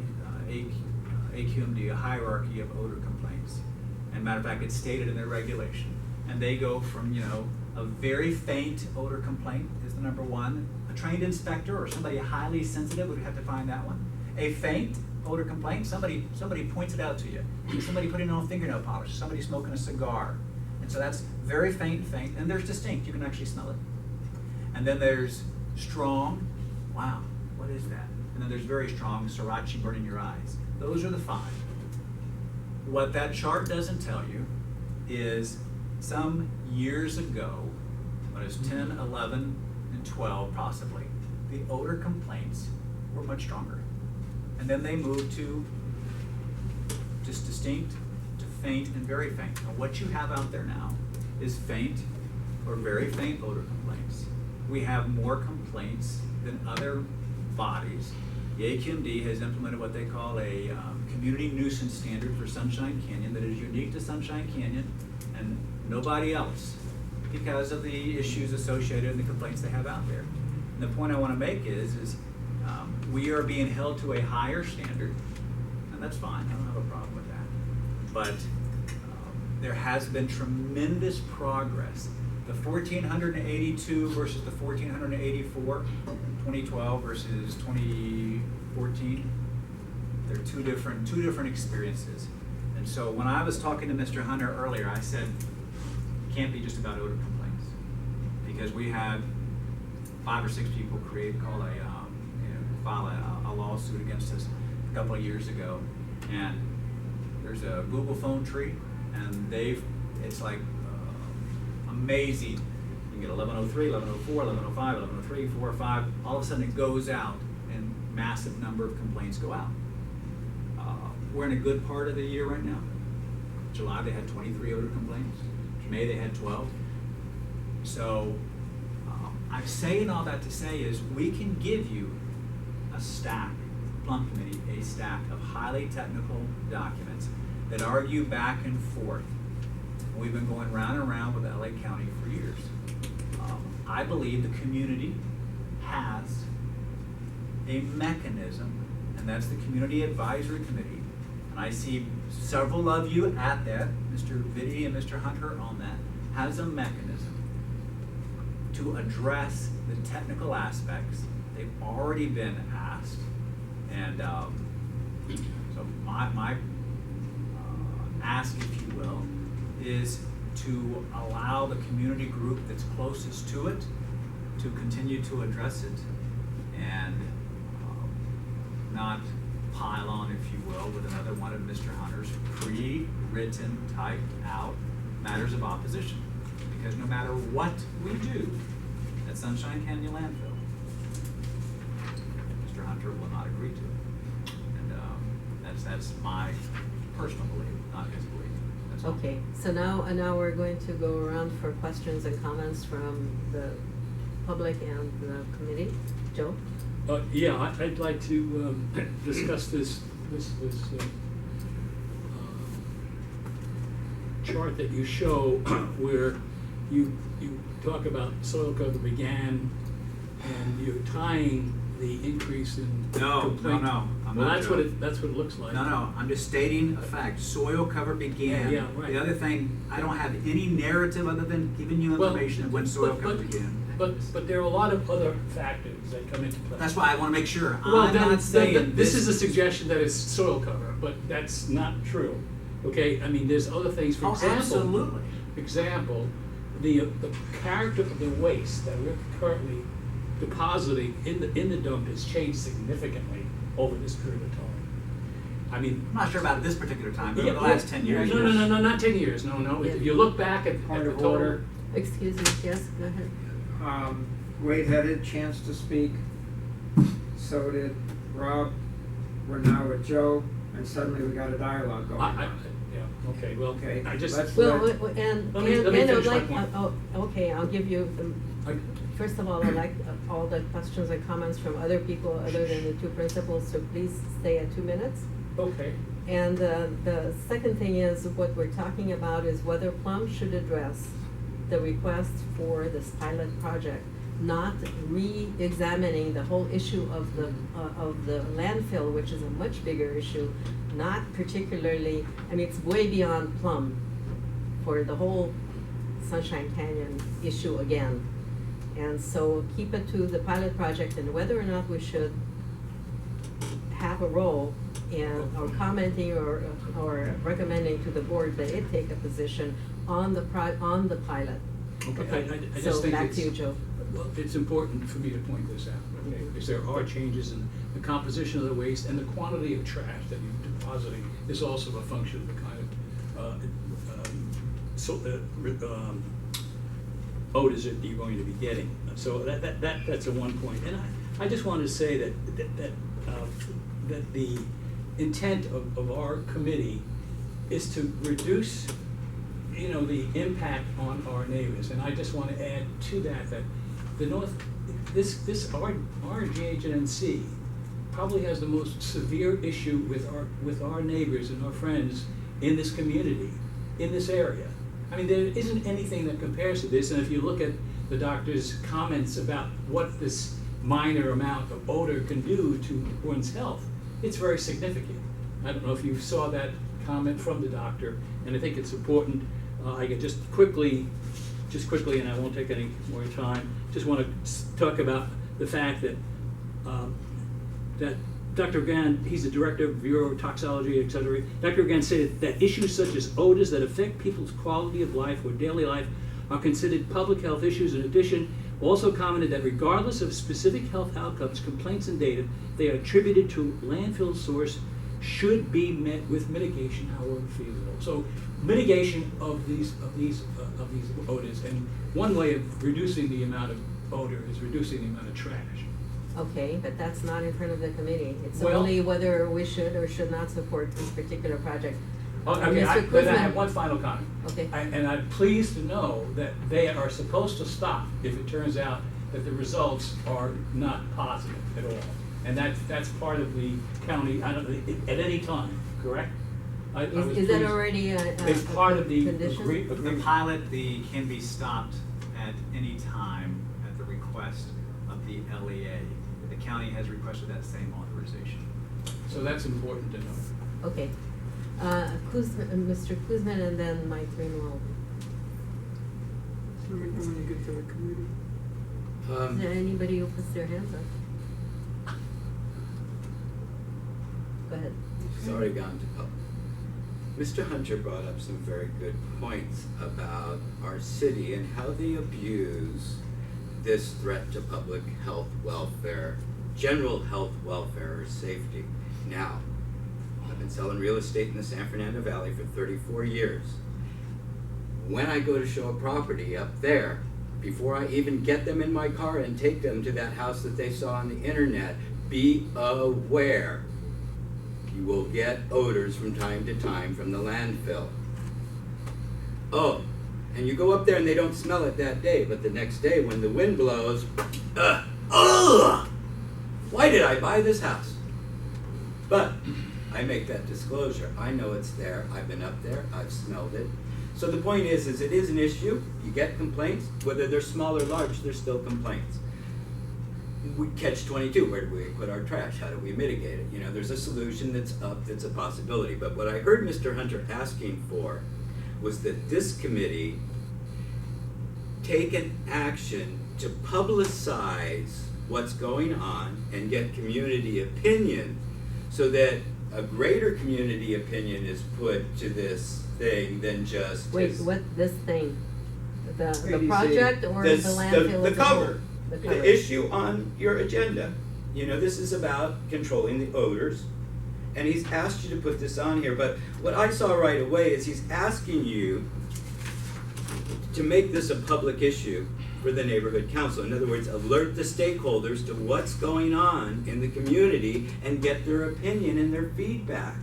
AQMD a hierarchy of odor complaints. And matter of fact, it's stated in their regulation. And they go from, a very faint odor complaint is the number one. A trained inspector or somebody highly sensitive would have to find that one. A faint odor complaint, somebody points it out to you. Somebody putting on fingernail polish, somebody smoking a cigar. And so that's very faint, and there's distinct, you can actually smell it. And then there's strong, wow, what is that? And then there's very strong, sriracha burning your eyes. Those are the 5. What that chart doesn't tell you is some years ago, when it was 10, 11, and 12 possibly, the odor complaints were much stronger. And then they moved to just distinct, to faint, and very faint. And what you have out there now is faint or very faint odor complaints. We have more complaints than other bodies. The AQMD has implemented what they call a community nuisance standard for Sunshine Canyon that is unique to Sunshine Canyon and nobody else because of the issues associated and the complaints they have out there. And the point I want to make is we are being held to a higher standard, and that's fine, I don't have a problem with that. But there has been tremendous progress. The 1,482 versus the 1,484, 2012 versus 2014, they're two different experiences. And so when I was talking to Mr. Hunter earlier, I said, it can't be just about odor complaints. Because we had 5 or 6 people file a lawsuit against us a couple of years ago. And there's a Google phone tree, and it's like amazing. You can get 1103, 1104, 1105, 1103, 4, 5. All of a sudden it goes out, and massive number of complaints go out. We're in a good part of the year right now. July they had 23 odor complaints. May they had 12. So I'm saying all that to say is we can give you a stack, Plum Committee, a stack of highly technical documents that argue back and forth. We've been going round and round with LA County for years. I believe the community has a mechanism, and that's the Community Advisory Committee. And I see several of you at that, Mr. Vitti and Mr. Hunter on that, has a mechanism to address the technical aspects. They've already been asked. And so my ask, if you will, is to allow the community group that's closest to it to continue to address it and not pile on, if you will, with another one of Mr. Hunter's pre-written, typed out matters of opposition. Because no matter what we do at Sunshine Canyon Landfill, Mr. Hunter will not agree to it. And that's my personal belief, not his belief. That's all. Okay, so now we're going to go around for questions and comments from the public and the committee. Joe? Yeah, I'd like to discuss this chart that you show where you talk about soil cover began and you're tying the increase in complaint. No. I'm Well, not that's Joe. what it looks like. No, I'm just stating a fact. Soil cover began. Yeah, right. The other thing, I don't have any narrative other than giving you information of when soil cover began. But there are a lot of other factors that come into play. That's why I want to make sure. Well, I'm not saying this is a suggestion that it's soil cover, but that's not true. Okay, I mean, there's other things. For absolutely. Example, the character of the waste that we're currently depositing in the dump has changed significantly over this period of time. I mean, I'm not sure about this particular time, but yeah, over the last 10 years. No, not 10 years. No. Yeah. If you look back at Point the of total. order. Excuse me, yes, go ahead. Wade had a chance to speak, so did Rob. We're now with Joe, and suddenly we got a dialogue going on. Yeah. Okay. Well, Okay, I just. let's- Well, Let and me I'd finish my like, point. okay, I'll give you, I- first of all, I'd like all the questions and comments from other people other than the two principals, so please stay at 2 minutes. Okay. And the second thing is, what we're talking about is whether Plum should address the request for this pilot project, not re-examining the whole issue of the landfill, which is a much bigger issue, not particularly, I mean, it's way beyond Plum for the whole Sunshine Canyon issue again. And so keep it to the pilot project, and whether or not we should have a role in, or commenting or recommending to the board that it take a position on the pilot. Okay, I just So think back it's, to you, Joe. well, it's important for me to point this out, okay? Because there are changes in the composition of the waste, and the quantity of trash that you're depositing is also a function of the kind of odors that you're going to be getting. So that's a one point. And I just wanted to say that the intent of our committee is to reduce, the impact on our neighbors. And I just want to add to that the our GHNNC probably has the most severe issue with our neighbors and our friends in this community, in this area. I mean, there isn't anything that compares to this, and if you look at the doctor's comments about what this minor amount of odor can do to one's health, it's very significant. I don't know if you saw that comment from the doctor, and I think it's important. I could just quickly, and I won't take any more time, just want to talk about the fact that that Dr. Gann, he's the director of Bureau of Toxicology, et cetera. Dr. Gann said that issues such as odors that affect people's quality of life or daily life are considered public health issues. In addition, also commented that regardless of specific health outcomes, complaints, and data, they are attributed to landfill source should be met with mitigation, however feasible. So mitigation of these odors, and one way of reducing the amount of odor is reducing the amount of trash. Okay, but that's not in front of the committee. It's Well- only whether we should or should not support this particular project. Okay, Mr. but I Kuzma. have one final comment. Okay. And I'm pleased to know that they are supposed to stop if it turns out that the results are not positive at all. And that's part of the county, at any time, correct? I was Is that pleased. already a It's part of the condition? The pilot, can be stopped at any time at the request of the LEA. The county has requested that same authorization. So that's important to know. Okay. Mr. Kuzman and then Mike Greenwald. Is there anybody who puts their hands up? Go ahead. It's already gone to public. Mr. Hunter brought up some very good points about our city and how they abuse this threat to public health, welfare, general health, welfare, or safety. Now, I've been selling real estate in the San Fernando Valley for 34 years. When I go to show a property up there, before I even get them in my car and take them to that house that they saw on the internet, be aware. You will get odors from time to time from the landfill. Oh, and you go up there and they don't smell it that day, but the next day when the wind blows, why did I buy this house? But I make that disclosure. I know it's there. I've been up there. I've smelled it. So the point is it is an issue. You get complaints. Whether they're small or large, there's still complaints. We catch-22, where do we put our trash? How do we mitigate it? There's a solution that's up, that's a possibility. But what I heard Mr. Hunter asking for was that this committee take an action to publicize what's going on and get community opinion so that a greater community opinion is put to this thing than just Wait, his- what, this thing? The ADC. project or the landfill? the as a whole? cover, The the cover. issue on your agenda. This is about controlling the odors, and he's asked you to put this on here, but what I saw right away is he's asking you to make this a public issue for the neighborhood council. In other words, alert the stakeholders to what's going on in the community and get their opinion and their feedback.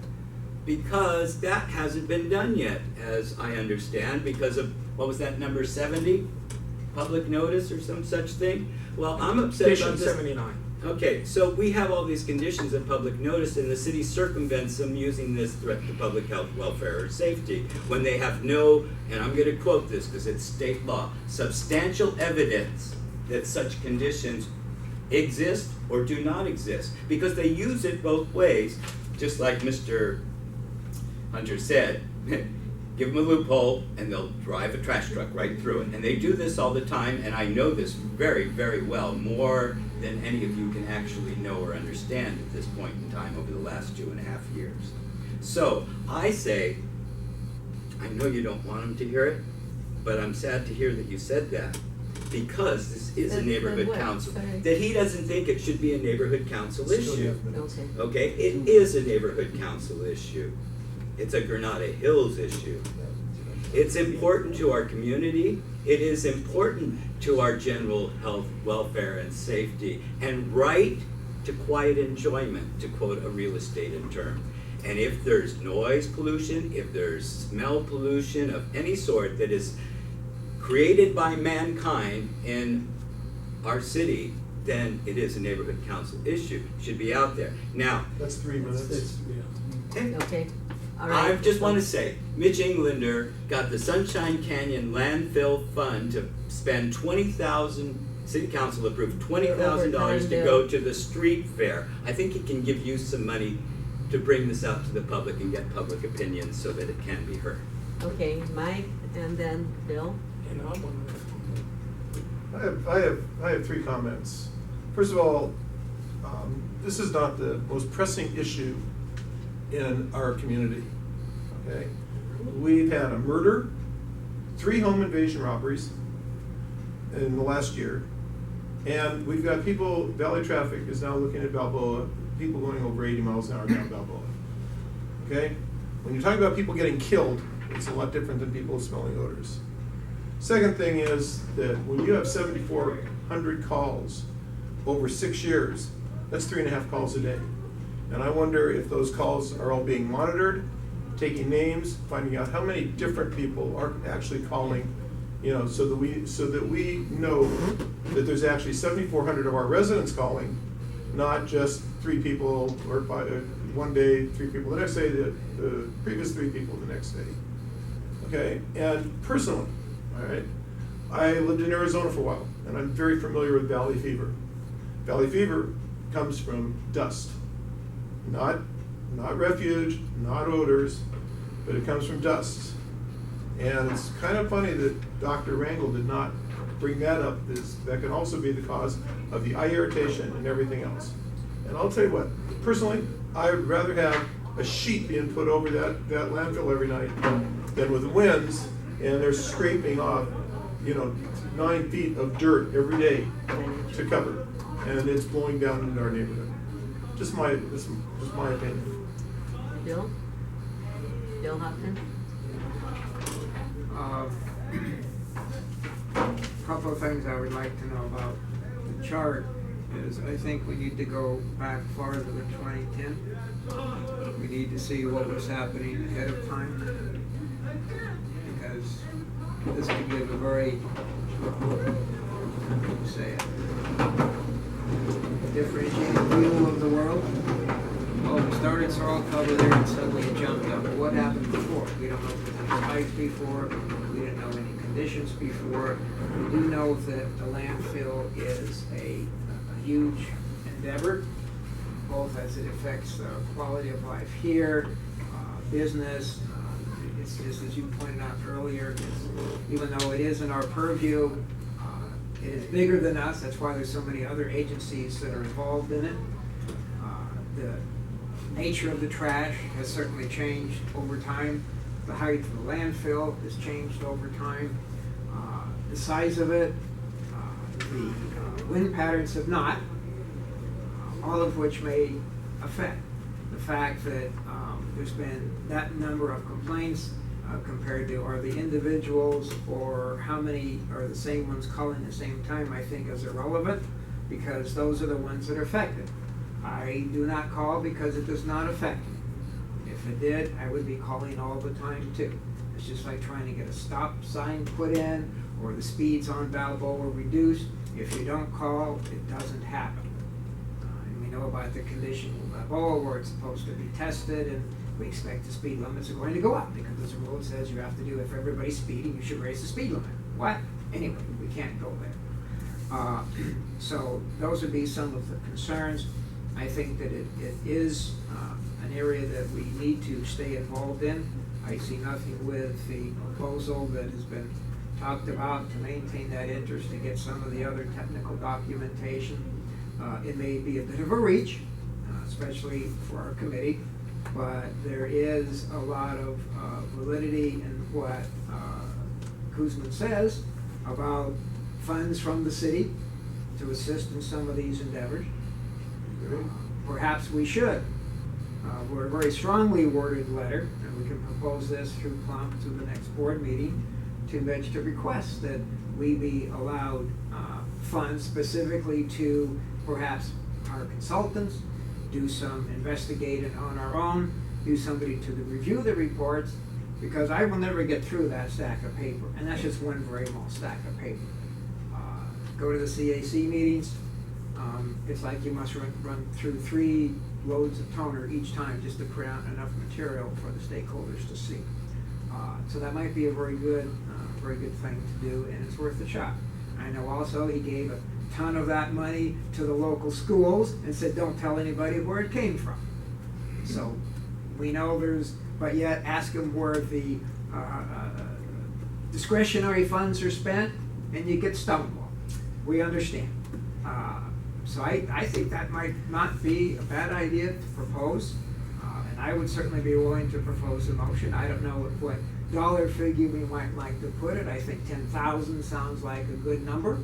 Because that hasn't been done yet, as I understand, because of, what was that, number 70? Public notice or some such thing? Well, I'm upset about Petition this. 79. Okay, so we have all these conditions of public notice, and the city circumvents them using this threat to public health, welfare, or safety, when they have no, and I'm gonna quote this because it's state law, substantial evidence that such conditions exist or do not exist, because they use it both ways, just like Mr. Hunter said. Give them a loophole and they'll drive a trash truck right through it. And they do this all the time, and I know this very, very well, more than any of you can actually know or understand at this point in time over the last 2.5 years. So I say, I know you don't want them to hear it, but I'm sad to hear that you said that, because this is a Then neighborhood what? council. Sorry. That he doesn't think it should be a neighborhood council issue. Okay. Okay, it is a neighborhood council issue. It's a Granada Hills issue. It's important to our community. It is important to our general health, welfare, and safety, and right to quiet enjoyment, to quote a real estate term. And if there's noise pollution, if there's smell pollution of any sort that is created by mankind in our city, then it is a neighborhood council issue. It should be out there. Now, That's 3 minutes. Okay, all right. I just want to say, Mitch Englander got the Sunshine Canyon Landfill Fund to spend City Council approved $20,000 to go to the street fair. I think he can give you some money to bring this out to the public and get public opinion so that it can be heard. Okay, Mike, and then Bill. I have 3 comments. First of all, this is not the most pressing issue in our community, okay? We've had a murder, 3 home invasion robberies in the last year, and we've got people, Valley Traffic is now looking at Balboa, people going over 80 miles an hour down Balboa, okay? When you're talking about people getting killed, it's a lot different than people smelling odors. Second thing is that when you have 7,400 calls over 6 years, that's 3.5 calls a day. And I wonder if those calls are all being monitored, taking names, finding out how many different people are actually calling, you know, so that we know that there's actually 7,400 of our residents calling, not just 3 people, or one day 3 people, the next day the previous 3 people the next day. Okay, and personally, all right, I lived in Arizona for a while, and I'm very familiar with valley fever. Valley fever comes from dust. Not refuge, not odors, but it comes from dust. And it's kind of funny that Dr. Rangel did not bring that up. That can also be the cause of the eye irritation and everything else. And I'll tell you what, personally, I would rather have a sheet being put over that landfill every night than with the winds, and they're scraping off, 9 feet of dirt every day to cover, and it's blowing down into our neighborhood. Just my opinion. Bill? Bill Hopkins? Couple of things I would like to know about the chart is I think we need to go back farther than 2010. We need to see what was happening ahead of time, because this could give a very, differentiated view of the world. Oh, we started soil cover there and suddenly it jumped up. What happened before? We don't know if there was ice before. We didn't know any conditions before. We do know that the landfill is a huge endeavor, both as it affects the quality of life here, business. It's just as you pointed out earlier, even though it is in our purview, it is bigger than us. That's why there's so many other agencies that are involved in it. The nature of the trash has certainly changed over time. The height of the landfill has changed over time. The size of it, the wind patterns have not, all of which may affect the fact that there's been that number of complaints compared to are the individuals or how many are the same ones calling at the same time, I think is irrelevant, because those are the ones that are affected. I do not call because it does not affect me. If it did, I would be calling all the time too. It's just like trying to get a stop sign put in or the speeds on Balboa reduced. If you don't call, it doesn't happen. know about the condition level where it's supposed to be tested, and we expect the speed limits are going to go up because there's a rule that says you have to do, if everybody's speeding, you should raise the speed limit. What? Anyway, we can't go there. So those would be some of the concerns. I think that it is an area that we need to stay involved in. I see nothing with the proposal that has been talked about to maintain that interest, to get some of the other technical documentation. It may be a bit of a reach, especially for our committee, but there is a lot of validity in what Kuzman says about funds from the city to assist in some of these endeavors. Perhaps we should. We're a very strongly worded letter, and we can propose this through Plum to the next board meeting to request that we be allowed funds specifically to perhaps our consultants, do some investigating on our own, do somebody to review the reports, because I will never get through that stack of paper, and that's just one very small stack of paper. Go to the CAC meetings, it's like you must run through 3 loads of toner each time just to print out enough material for the stakeholders to see. So that might be a very good thing to do, and it's worth a shot. I know also he gave a ton of that money to the local schools and said, don't tell anybody where it came from. So we know but yet ask them where the discretionary funds are spent, and you get stonewalled. We understand. So I think that might not be a bad idea to propose, and I would certainly be willing to propose a motion. I don't know what dollar figure we might like to put it. I think 10,000 sounds like a good number.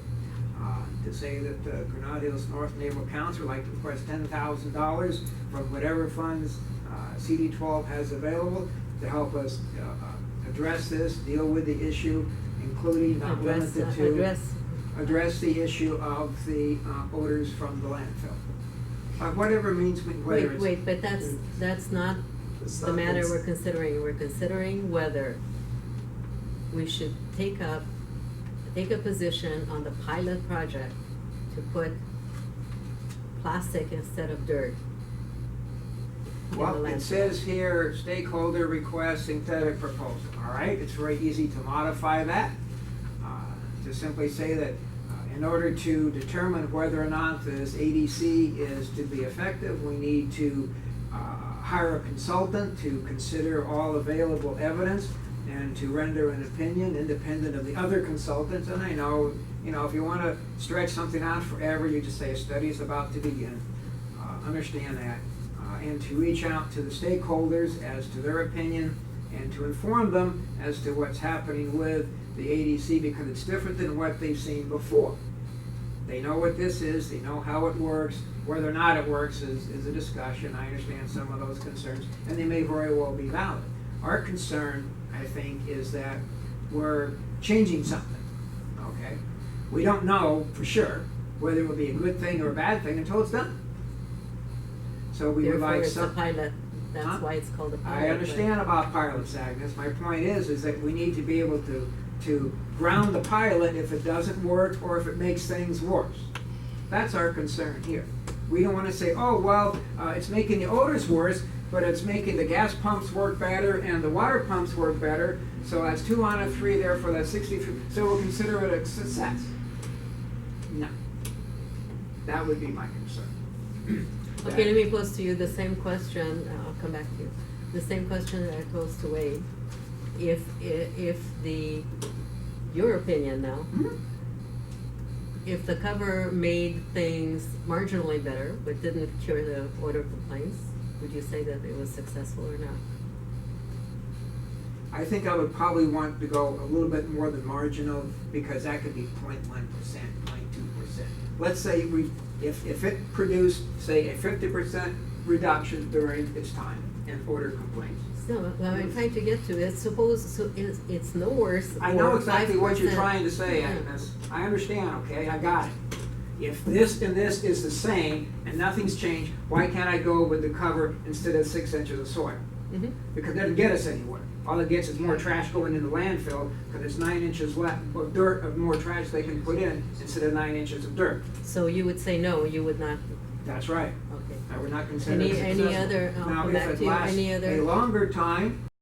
To say that the Granada Hills North Naval Council would like to request $10,000 from whatever funds CD12 has available to help us address this, deal with the issue, including not limited to address the issue of the odors from the landfill. Whatever means, whether it's... Wait, but that's not the matter we're considering. We're considering whether we should take a position on the pilot project to put plastic instead of dirt in the Well, landfill. it says here, stakeholder request synthetic proposal, all right? It's very easy to modify that, to simply say that in order to determine whether or not this ADC is to be effective, we need to hire a consultant to consider all available evidence and to render an opinion independent of the other consultants. And I know, if you want to stretch something out forever, you just say a study is about to begin. Understand that. And to reach out to the stakeholders as to their opinion and to inform them as to what's happening with the ADC, because it's different than what they've seen before. They know what this is, they know how it works. Whether or not it works is a discussion. I understand some of those concerns, and they may very well be valid. Our concern, I think, is that we're changing something, okay? We don't know for sure whether it will be a good thing or a bad thing until it's done. So we would Therefore, like it's a some... pilot. That's Huh? why it's called a pilot. I understand about pilots, Agnes. My point is that we need to be able to ground the pilot if it doesn't work or if it makes things worse. That's our concern here. We don't want to say, oh, well, it's making the odors worse, but it's making the gas pumps work better and the water pumps work better, so that's 2 out of 3, therefore that's 63, so we'll consider it a success. No. That would be my concern. Okay, let me pose to you the same question. I'll come back to you. The same question that I posed to Wade. If your opinion now, if the cover made things marginally better but didn't cure the odor complaints, would you say that it was successful or not? I think I would probably want to go a little bit more than marginal, because that could be 0.1%, 0.2%. Let's say if it produced, say, a 50% reduction during its time in odor complaints. No, what I'm trying to get to is it's no worse. I know or exactly what you're 5%. trying to say, Yeah. Agnes. I understand, okay, I got it. If this and this is the same and nothing's changed, why can't I go with the cover instead of 6 inches of soil? Mhm. Because it doesn't get us anywhere. All it gets is more trash going in the landfill, because it's 9 inches left of dirt, of more trash they can put in instead of 9 inches of dirt. So you would say no, you would not. That's right. Okay. we're not considered Any successful. other, I'll Now, come if back it to you. lasts Any other- a longer time,